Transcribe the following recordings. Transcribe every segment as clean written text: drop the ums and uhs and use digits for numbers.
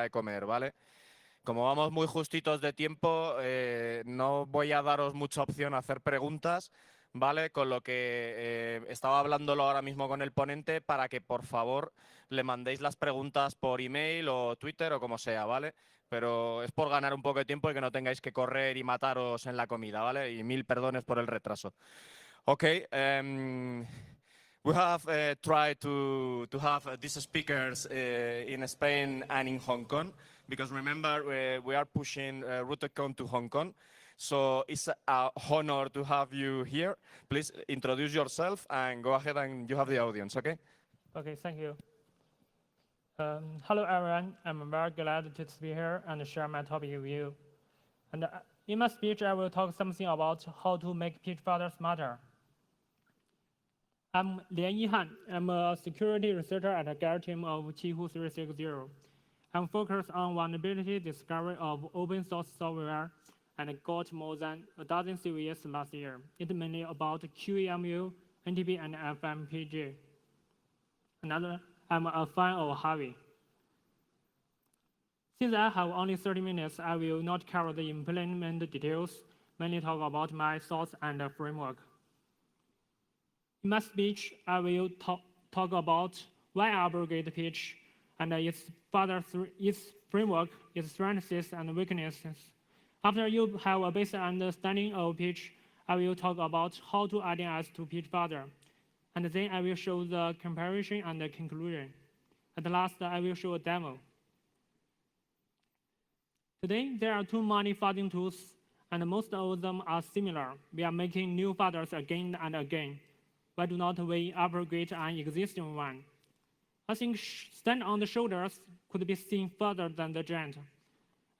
de comer, ¿vale? Como vamos muy justitos de tiempo, no voy a daros mucha opción a hacer preguntas, ¿vale? Con lo que estaba hablándolo ahora mismo con el ponente para que por favor le mandéis las preguntas por email o Twitter o como sea, ¿vale? Pero es por ganar un poco de tiempo y que no tengáis que correr y mataros en la comida, ¿vale? Y mil perdones por el retraso. Okay. We have tried to have these speakers in Spain and in Hong Kong, because remember, we are pushing RooTechCon to Hong Kong. So it's an honor to have you here. Please introduce yourself and go ahead, and you have the audience, okay? Okay, thank you. Hello, everyone. I'm very glad to be here and share my topic with you. And in my speech, I will talk something about how to make pitch further smarter. I'm YIHAN. I'm a security researcher at the Gare team of Qihoo 360. I'm focused on vulnerability discovery of open source software and got more than a dozen CVEs last year. It's mainly about QEMU, NTP, and FMPG. I'm a fan of Harvey. Since I have only 30 minutes, I will not cover the implement details, mainly talk about my thoughts and framework. In my speech, I will talk about why I abrogate pitch and its framework, its strengths and weaknesses. After you have a basic understanding of pitch, I will talk about how to idealize to pitch further. And then I will show the comparison and the conclusion. At last, I will show a demo. Today, there are too many fuzzing tools, and most of them are similar. We are making new fuzzers again and again. Why do not we abrogate an existing one? I think stand on the shoulders could be seen further than the giant.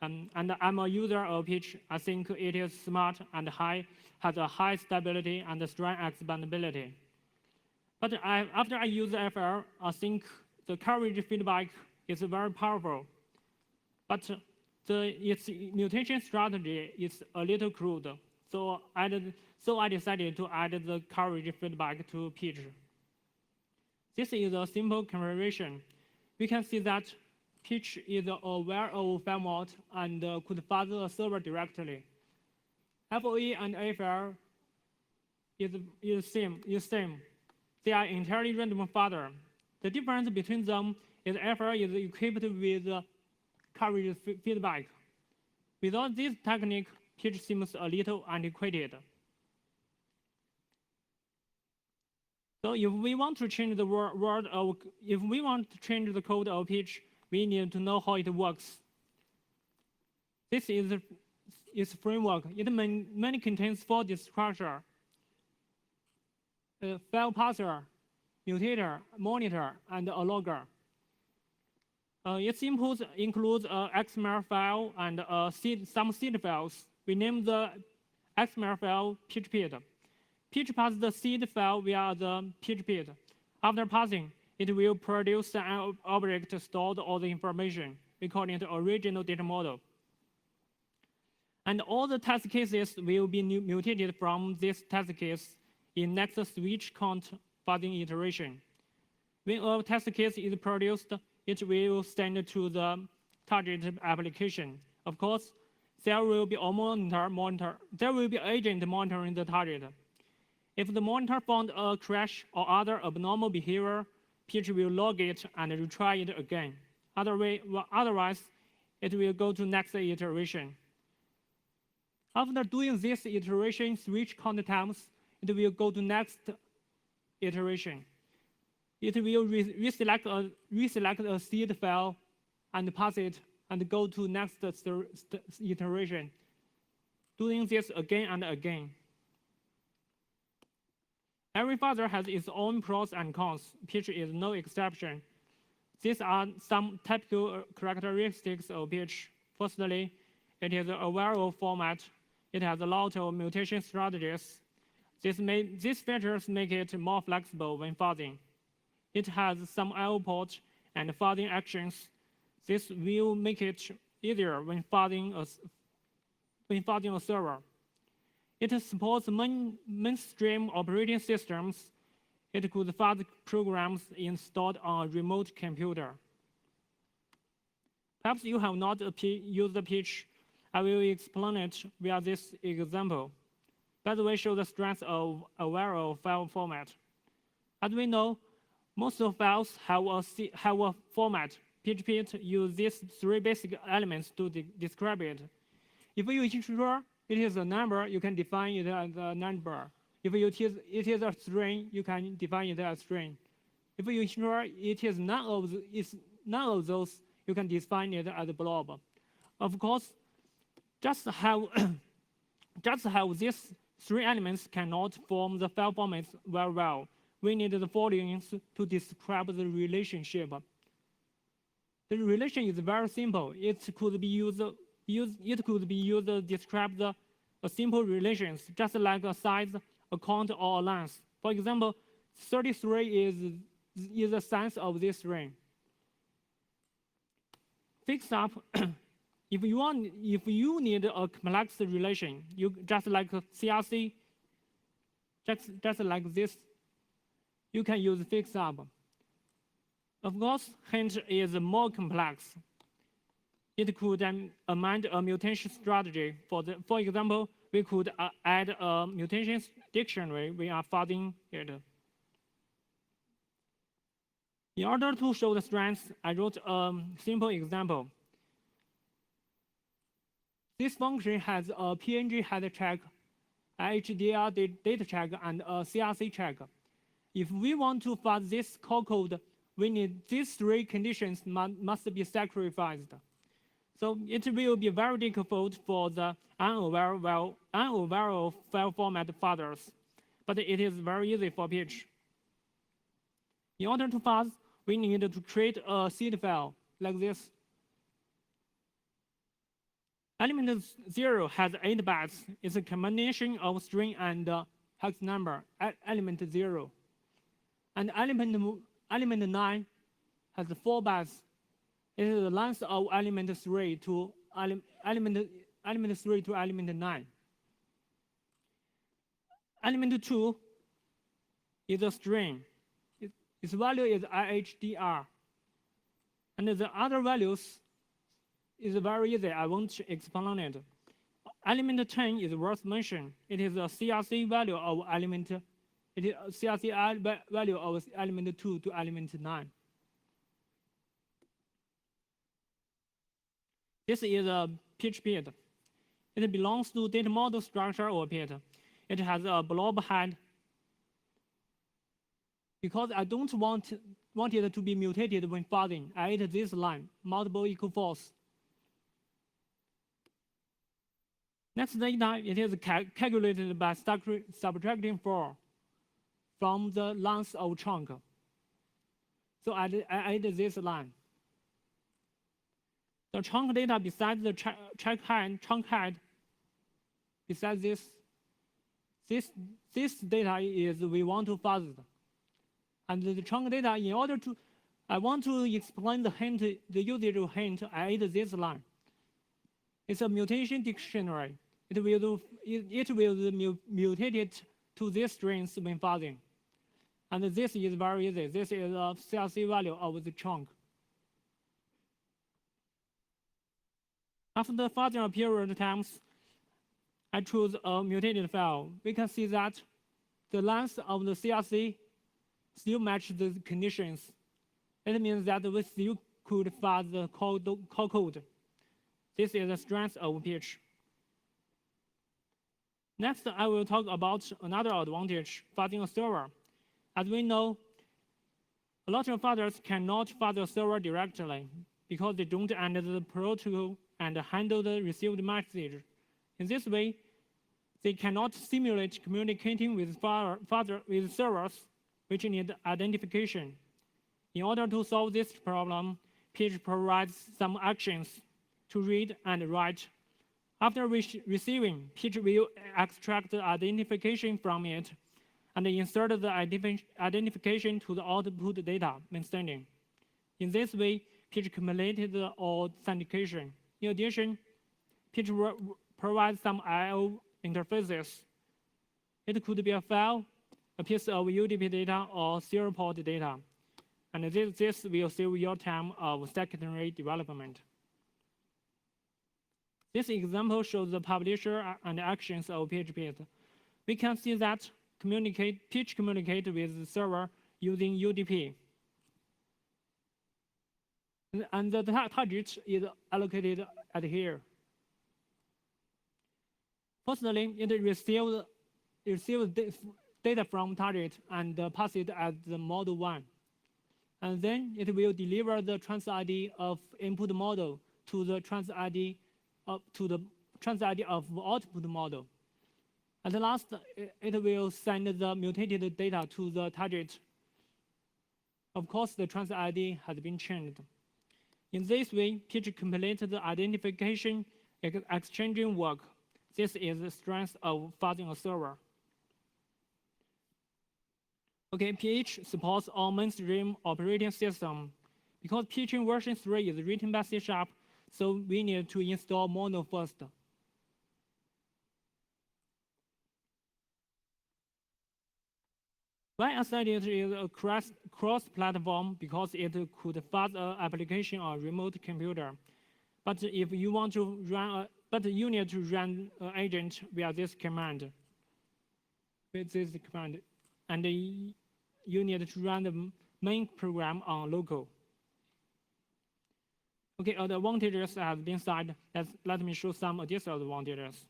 And I'm a user of pitch. I think it is smart and has a high stability and strong expandability. But after I use FL, I think the coverage feedback is very powerful. But its mutation strategy is a little crude. So I decided to add the coverage feedback to pitch. This is a simple comparison. We can see that pitch is aware of file mode and could fuzz a server directly. FOE and AFL is same. They are entirely random fuzzer. The difference between them is FL is equipped with coverage feedback. Without this technique, pitch seems a little antiquated. So if we want to change the code of pitch, we need to know how it works. This is its framework. It mainly contains 4 structures: file parser, mutator, monitor, and a logger. Its inputs includes an XML file and some seed files. We name the XML file pitchpit. Pitch passes the seed file via the pitchpit. After passing, it will produce an object stored all the information according to original data model. And all the test cases will be mutated from this test case in next switch count fuzzing iteration. When a test case is produced, it will send to the target application. Of course, there will be a there will be agent monitoring the target. If the monitor found a crash or other abnormal behavior, pitch will log it and retry it again. Otherwise, it will go to next iteration. After doing this iteration 3 count times, it will go to next iteration. It will reselect a seed file and pass it and go to next iteration, doing this again and again. Every fuzzer has its own pros and cons. Pitch is no exception. These are some typical characteristics of pitch. Firstly, it is aware of format. It has a lot of mutation strategies. These features make it more flexible when fuzzing. It has some output and fuzzing actions. This will make it easier when fuzzing a server. It supports mainstream operating systems. It could fuzz programs installed on a remote computer. Perhaps you have not used the pitch. I will explain it via this example. By the way, show the strength of a viral file format. As we know, most of files have a format. PHP uses these three basic elements to describe it. If you ensure it is a number, you can define it as a number. If it is a string, you can define it as a string. If you ensure it is none of those, you can define it as a blob. Of course, just how these three elements cannot form the file formats very well. We need the following to describe the relationship. The relation is very simple. It could be used to describe the simple relations, just like a size, a count, or a length. For example, 33 is the size of this string. Fix up. If you need a complex relation, you just like CRC, just like this, you can use fix up. Of course, hint is more complex. It could amend a mutation strategy. For example, we could add a mutation dictionary. We are fuzzing it. In order to show the strengths, I wrote a simple example. This function has a PNG header check, a HDR data check, and a CRC check. If we want to fuzz this call code, we need these three conditions must be sacrificed. So it will be very difficult for the unaware file format fuzzers, but it is very easy for pitch. In order to fuzz, we need to create a seed file like this. Element 0 has 8 bytes. It's a combination of string and hex number, element 0. And element 9 has 4 bytes. It is the length of element 3 to element 9. Element 2 is a string. Its value is IHDR. And the other values is very easy. I won't explain it. Element 10 is worth mentioning. It is a CRC value of element. It is a CRC value of element 2 to element 9. This is a pitch pit. It belongs to data model structure or pit. It has a blob head. Because I don't want it to be mutated when fuzzing, I add this line, multiple equal false. Next data, it is calculated by subtracting 4 from the length of chunk. So I add this line. The chunk data besides the chunk head, besides this data is we want to fuzz. And the chunk data, in order to, I want to explain the hint, the usage of hint, I add this line. It's a mutation dictionary. It will mutate it to these strings when fuzzing. And this is very easy. This is a CRC value of the chunk. After the fuzzing a period of times, I choose a mutated file. We can see that the length of the CRC still matches the conditions. It means that we still could fuzz the call code. This is the strength of pitch. Next, I will talk about another advantage, fuzzing a server. As we know, a lot of fuzzers cannot fuzz a server directly because they don't enter the protocol and handle the received message. In this way, they cannot simulate communicating with servers which need identification. In order to solve this problem, pitch provides some actions to read and write. After receiving, pitch will extract the identification from it and insert the identification to the output data when sending. In this way, pitch accumulated the authentication. In addition, pitch provides some I/O interfaces. It could be a file, a piece of UDP data, or serial port data. And this will save your time of secondary development. This example shows the publisher and actions of PHP. We can see that pitch communicate with the server using UDP. And the target is allocated at here. Firstly, it receives data from target and pass it as the model 1. And then it will deliver the trans ID of input model to the trans ID of output model. At last, it will send the mutated data to the target. Of course, the trans ID has been changed. In this way, pitch completes the identification exchanging work. This is the strength of fuzzing a server. Okay, PH supports all mainstream operating systems. Because PH version 3 is written by C#, so we need to install Mono first. Why I said it is a cross-platform because it could fuzz an application on a remote computer. But if you want to run, you need to run an agent via this command. And you need to run the main program on local. Okay, the advantages have been said. Let me show some additional advantages.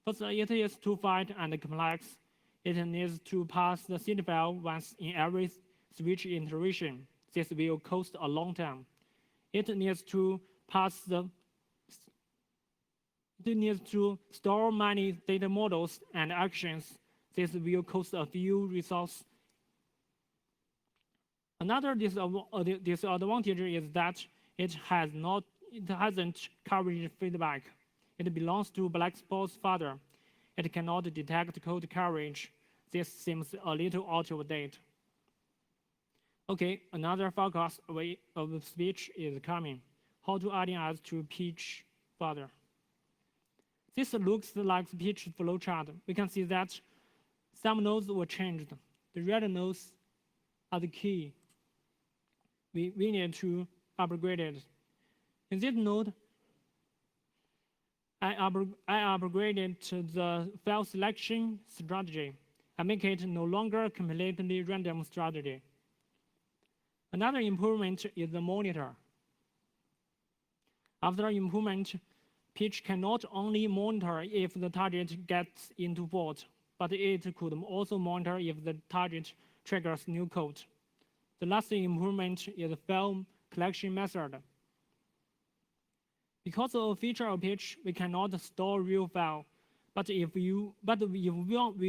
First, it is too fast and complex. It needs to pass the seed file once in every switch iteration. This will cost a long time. It needs to store many data models and actions. This will cost a few resources. Another disadvantage is that it hasn't coverage feedback. It belongs to black box Fuzzer. It cannot detect code coverage. This seems a little out of date. Okay, another focus of speech is coming. How to add us to pitch Fuzzer. This looks like the pitch flowchart. We can see that some nodes were changed. The red nodes are the key. We need to upgrade it. In this node, I upgraded the file selection strategy. I make it no longer completely random strategy. Another improvement is the monitor. After improvement, pitch can not only monitor if the target gets into fault, but it could also monitor if the target triggers new code. The last improvement is the file collection method. Because of a feature of pitch, we cannot store real file. But if we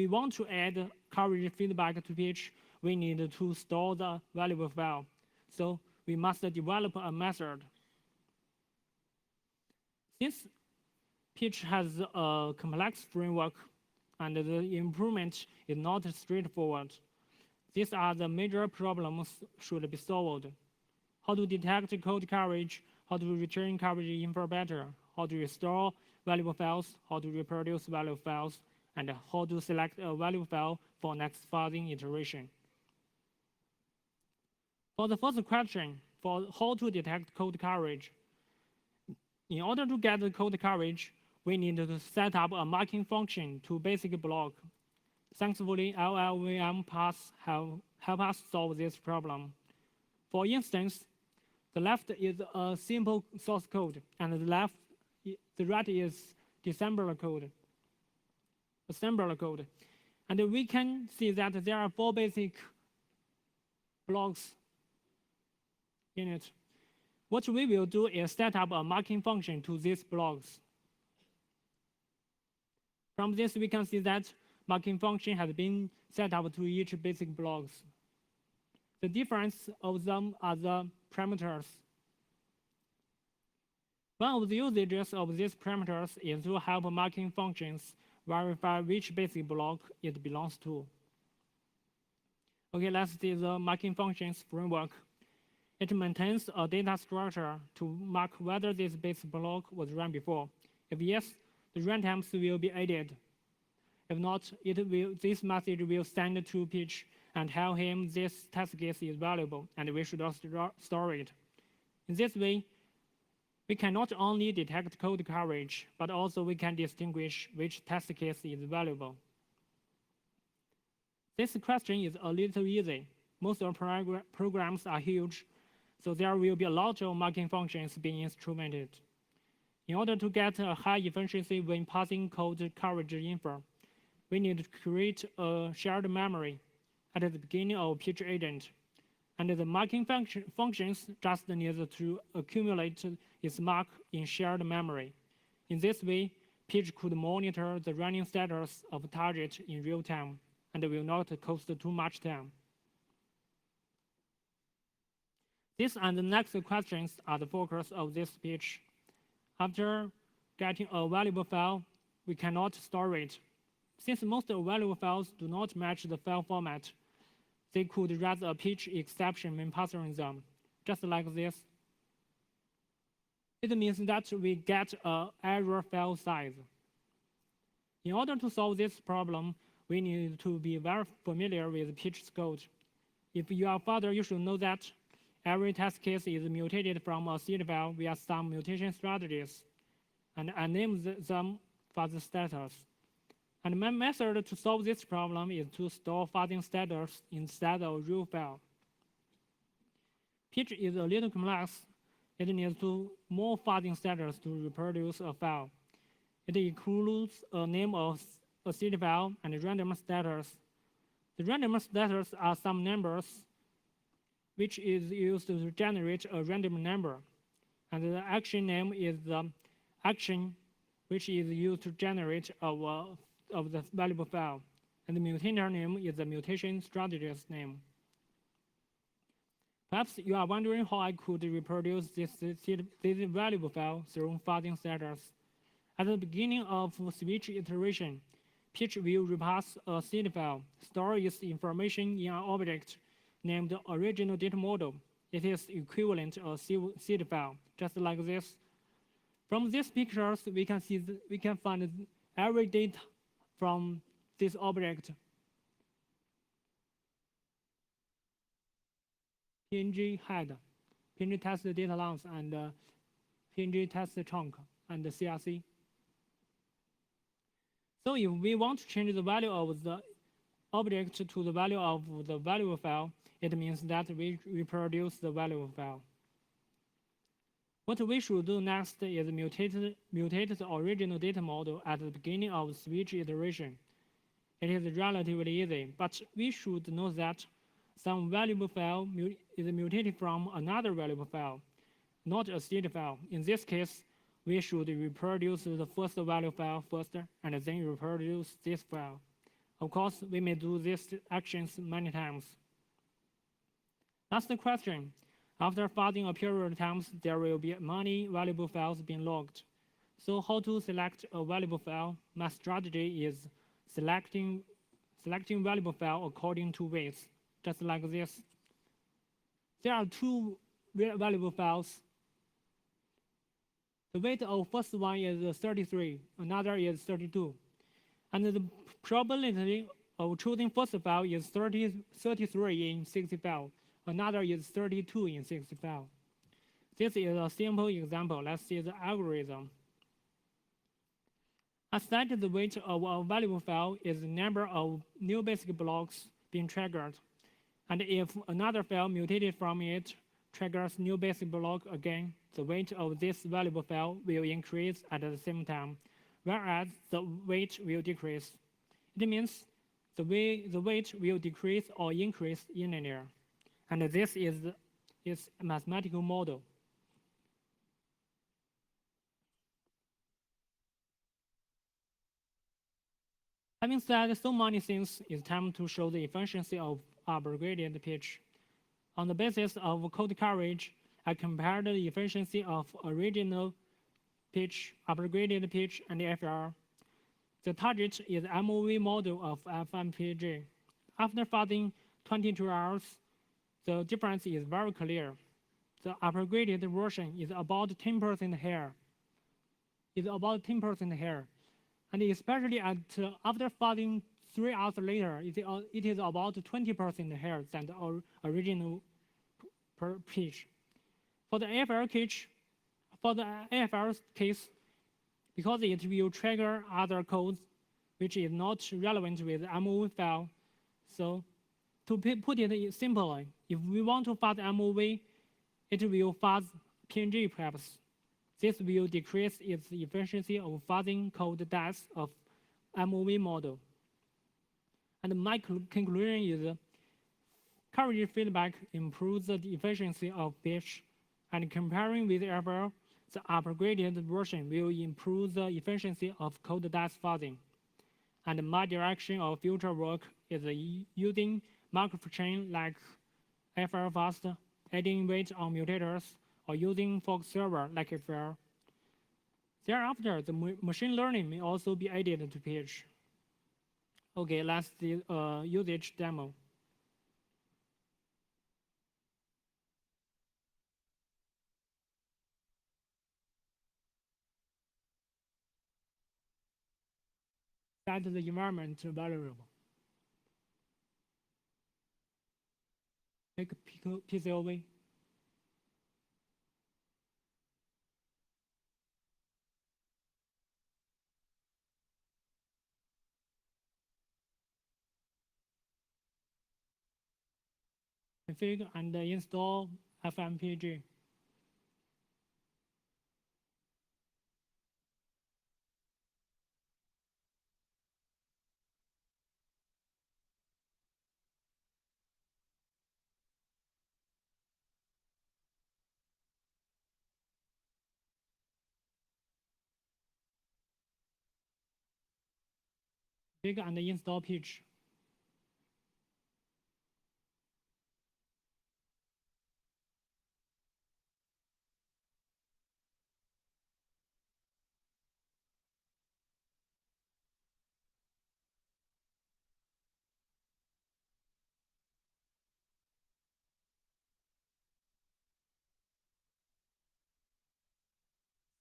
want to add coverage feedback to pitch, we need to store the valuable file. So we must develop a method. Since pitch has a complex framework and the improvement is not straightforward, these are the major problems should be solved. How to detect code coverage, how to return coverage info better, how to restore valuable files, how to reproduce valuable files, and how to select a valuable file for next fuzzing iteration. For the first question, for how to detect code coverage, in order to get the code coverage, we need to set up a marking function to basic block. Thankfully, LLVM paths help us solve this problem. For instance, the left is a simple source code, and the right is assembler code. And we can see that there are 4 basic blocks in it. What we will do is set up a marking function to these blocks. From this, we can see that marking function has been set up to each basic blocks. The difference of them are the parameters. One of the usages of these parameters is to help marking functions verify which basic block it belongs to. Okay, let's see the marking functions framework. It maintains a data structure to mark whether this basic block was run before. If yes, the runtimes will be added. If not, this message will send to pitch and tell him this test case is valuable and we should store it. In this way, We can not only detect code coverage, but also we can distinguish which test case is valuable. This question is a little easy. Most of our programs are huge, so there will be a lot of marking functions being instrumented. In order to get a high efficiency when passing code coverage info, we need to create a shared memory at the beginning of pitch agent. And the marking functions just need to accumulate its mark in shared memory. In this way, pitch could monitor the running status of target in real time and will not cost too much time. This and the next questions are the focus of this pitch. After getting a valuable file, we cannot store it. Since most valuable files do not match the file format, they could raise a pitch exception when parsing them, just like this. It means that we get an error file size. In order to solve this problem, we need to be very familiar with pitch code. If you are further, you should know that every test case is mutated from a seed file via some mutation strategies, and I name them fuzzer status. And my method to solve this problem is to store fuzzing status instead of real file. Pitch is a little complex. It needs more fuzzing status to reproduce a file. It includes a name of a seed file and random status. The random status are some numbers which is used to generate a random number. And the action name is the action which is used to generate of the valuable file. And the mutator name is the mutation strategist name. Perhaps you are wondering how I could reproduce this valuable file through fuzzing status. At the beginning of switch iteration, pitch will repass a seed file, store its information in an object named original data model. It is equivalent to a seed file, just like this. From these pictures, we can find every data from this object. PNG head, PNG test data length, and PNG test chunk, and CRC. So if we want to change the value of the object to the value of the valuable file, it means that we reproduce the valuable file. What we should do next is mutate the original data model at the beginning of the switch iteration. It is relatively easy, but we should know that some valuable file is mutated from another valuable file, not a seed file. In this case, we should reproduce the first value file first, and then reproduce this file. Of course, we may do these actions many times. Last question. After fuzzing a period of times, there will be many valuable files being logged. So how to select a valuable file? My strategy is selecting valuable file according to weights, just like this. There are two valuable files. The weight of first one is 33, another is 32. And the probability of choosing first file is 33 in 65. Another is 32 in 65. This is a simple example. Let's see the algorithm. I set the weight of a valuable file is the number of new basic blocks being triggered. And if another file mutated from it triggers new basic block again, the weight of this valuable file will increase at the same time, whereas the weight will decrease. It means the weight will decrease or increase in linear. And this is its mathematical model. Having said so many things, it's time to show the efficiency of upgraded pitch. On the basis of code coverage, I compared the efficiency of original pitch, upgraded pitch, and FR. The target is MOV model of FMPG. After fuzzing 22 hours, the difference is very clear. The upgraded version is about 10% higher. And especially after fuzzing 3 hours later, it is about 20% higher than the original pitch. For the FR pitch, For the AFR case, because it will trigger other codes which is not relevant with the MOV file. So to put it simply, if we want to fuzz MOV, it will fuzz PNG perhaps. This will decrease its efficiency of fuzzing code depth of MOV model. And my conclusion is coverage feedback improves the efficiency of pitch, and comparing with FL, the upgraded version will improve the efficiency of code depth fuzzing. And my direction of future work is using Markov chain like FL fast, adding weight on mutators, or using fork server like FL. Thereafter, the machine learning may also be added to pitch. Okay, let's do usage demo. Set the environment variable. Make PCOV. Config and install FMPG. Config and install pitch.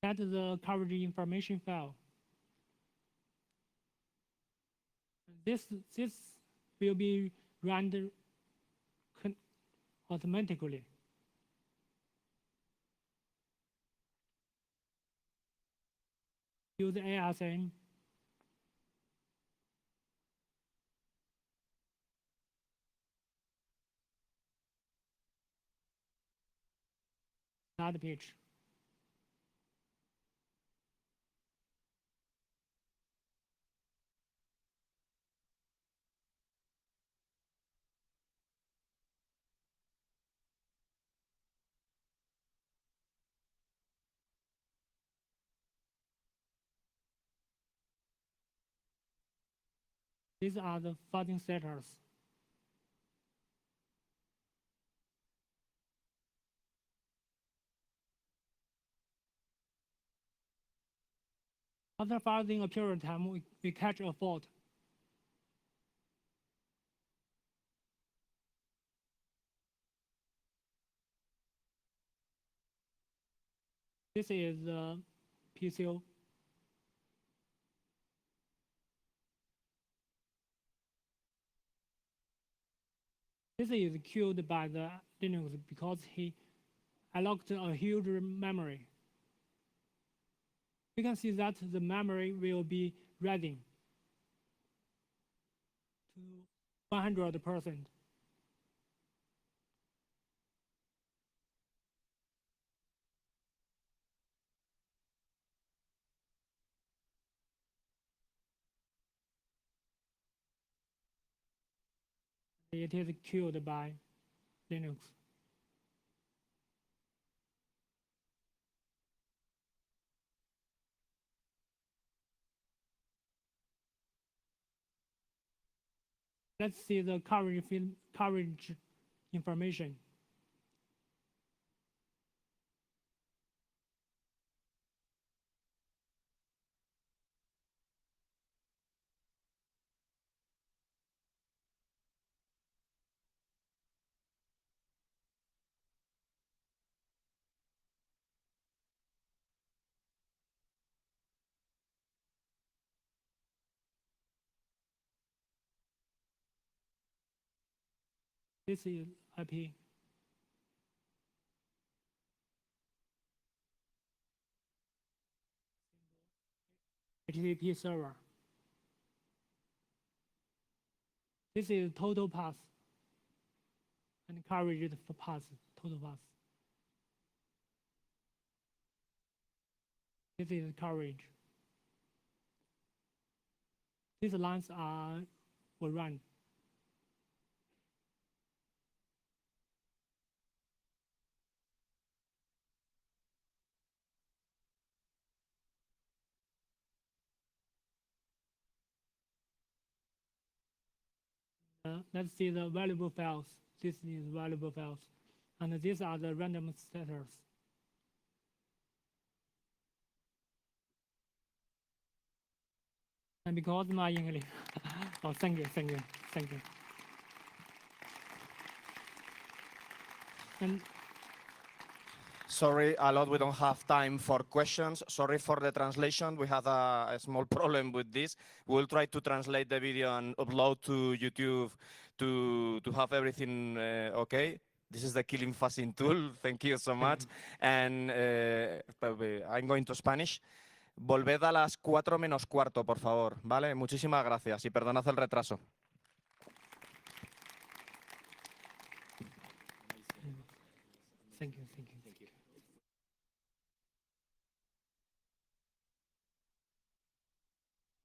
Set the coverage information file. This will be run automatically. Use ASN. Start pitch. These are the fuzzing setters. After fuzzing a period of time, we catch a fault. This is the PCO. This is killed by the Linux because he unlocked a huge memory. You can see that the memory will be rising to 100%. It is killed by Linux. Let's see the coverage information. This is IP. HTTP server. This is total path and coverage for path, total path. This is coverage. These lines will run. Let's see the valuable files. This is valuable files. And these are the random status. And because my English, oh, thank you. And Sorry, a lot. We don't have time for questions. Sorry for the translation. We had a small problem with this. We'll try to translate the video and upload to YouTube to have everything okay. This is the killing fuzzing tool. Thank you so much. And I'm going to Spanish. Volved a las 4 menos cuarto, por favor. ¿Vale? Muchísimas gracias y perdonad el retraso. thank you.